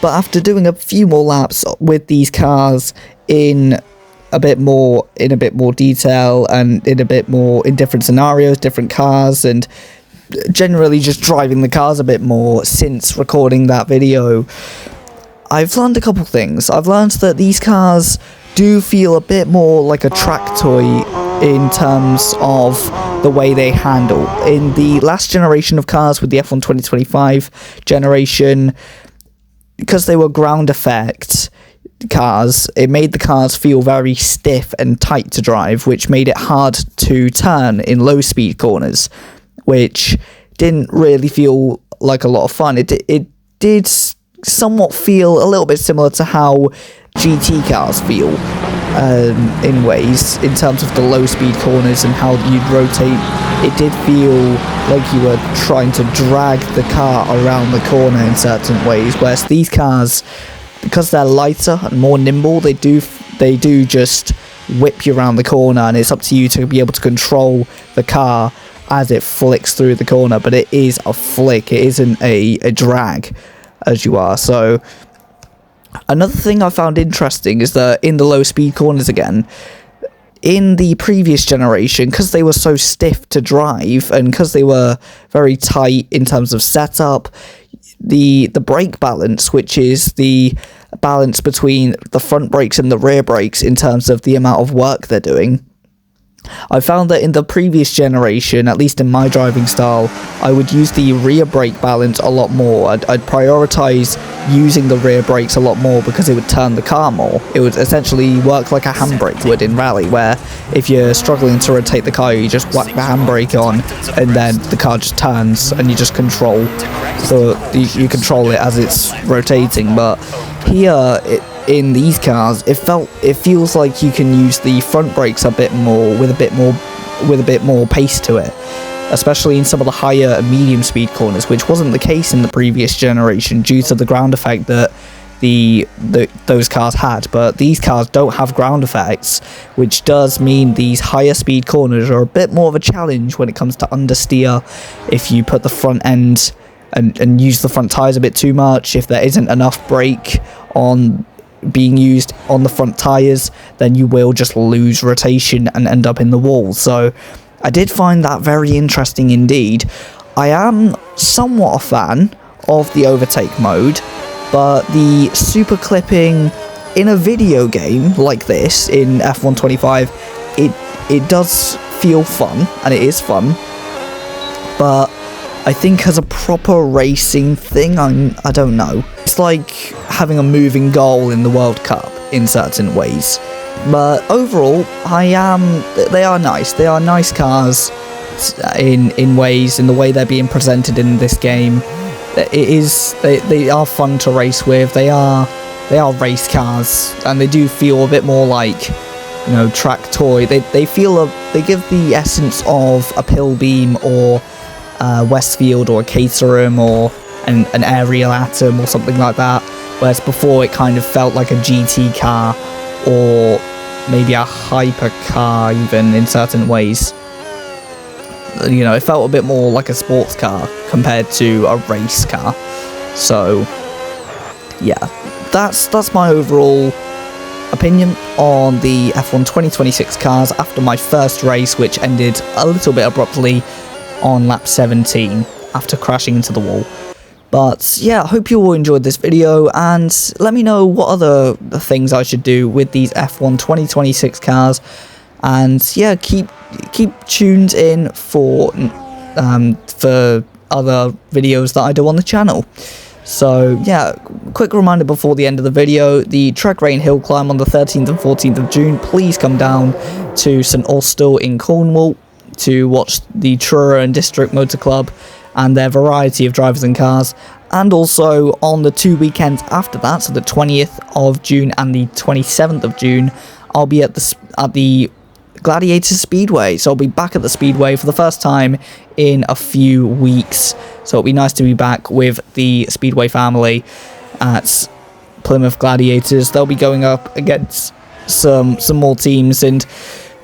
But after doing a few more laps with these cars in a bit more detail and in different scenarios, different cars, and generally just driving the cars a bit more since recording that video, I've learned a couple things. I've learned that these cars do feel a bit more like a track toy in terms of the way they handle. In the last generation of cars with the F1 2025 generation, because they were ground effect cars, it made the cars feel very stiff and tight to drive, which made it hard to turn in low speed corners, which didn't really feel like a lot of fun. It did somewhat feel a little bit similar to how GT cars feel in ways, in terms of the low speed corners and how you'd rotate. It did feel like you were trying to drag the car around the corner in certain ways, whereas these cars, because they're lighter and more nimble, they do just whip you around the corner, and it's up to you to be able to control the car as it flicks through the corner. But it is a flick, it isn't a drag as you are. So another thing I found interesting is that in the low speed corners again, in the previous generation, because they were so stiff to drive and because they were very tight in terms of setup, the brake balance, which is the balance between the front brakes and the rear brakes in terms of the amount of work they're doing, I found that in the previous generation, at least in my driving style, I would use the rear brake balance a lot more. I'd prioritise using the rear brakes a lot more because it would turn the car more. It would essentially work like a handbrake would in rally, where if you're struggling to rotate the car, you just whack the handbrake on and then the car just turns and you just control. So you control it as it's rotating. But here, in these cars, it feels like you can use the front brakes a bit more with a bit more pace to it, especially in some of the higher and medium speed corners, which wasn't the case in the previous generation due to the ground effect that those cars had. But these cars don't have ground effects, which does mean these higher speed corners are a bit more of a challenge when it comes to understeer if you put the front end and use the front tires a bit too much. If there isn't enough brake on being used on the front tires, then you will just lose rotation and end up in the wall. So I did find that very interesting indeed. I am somewhat a fan of the overtake mode, but the super clipping in a video game like this in F1 25, it does feel fun, and it is fun, but I think as a proper racing thing, I don't know. It's like having a moving goal in the World Cup in certain ways. But overall, they are nice. They are nice cars in ways, in the way they're being presented in this game. They are fun to race with. They are race cars, and they do feel a bit more like, you know, track toy. They give the essence of a Pilbeam or Westfield or a Caterham or an Ariel Atom or something like that, whereas before it kind of felt like a GT car or maybe a hypercar even in certain ways. You know, it felt a bit more like a sports car compared to a race car. So yeah, that's my overall opinion on the F1 2026 cars after my first race, which ended a little bit abruptly on lap 17 after crashing into the wall. But yeah, I hope you all enjoyed this video, and let me know what other things I should do with these F1 2026 cars. And yeah, keep tuned in for other videos that I do on the channel. So yeah, quick reminder before the end of the video, the Trek Rain Hill Climb on the 13th and 14th of June. Please come down to St Austell in Cornwall to watch the Truro and District Motor Club and their variety of drivers and cars. And also on the 2 weekends after that, so the 20th of June and the 27th of June, I'll be at the Gladiator Speedway. So I'll be back at the Speedway for the first time in a few weeks. So it'll be nice to be back with the Speedway family at Plymouth Gladiators. They'll be going up against some more teams and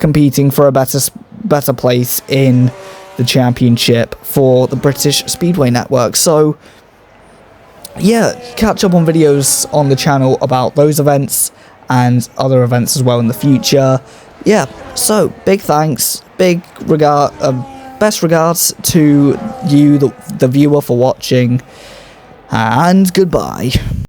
competing for a better place in the championship for the British Speedway Network. So yeah, catch up on videos on the channel about those events and other events as well in the future. Yeah, so big thanks, best regards to you, the viewer, for watching, and goodbye.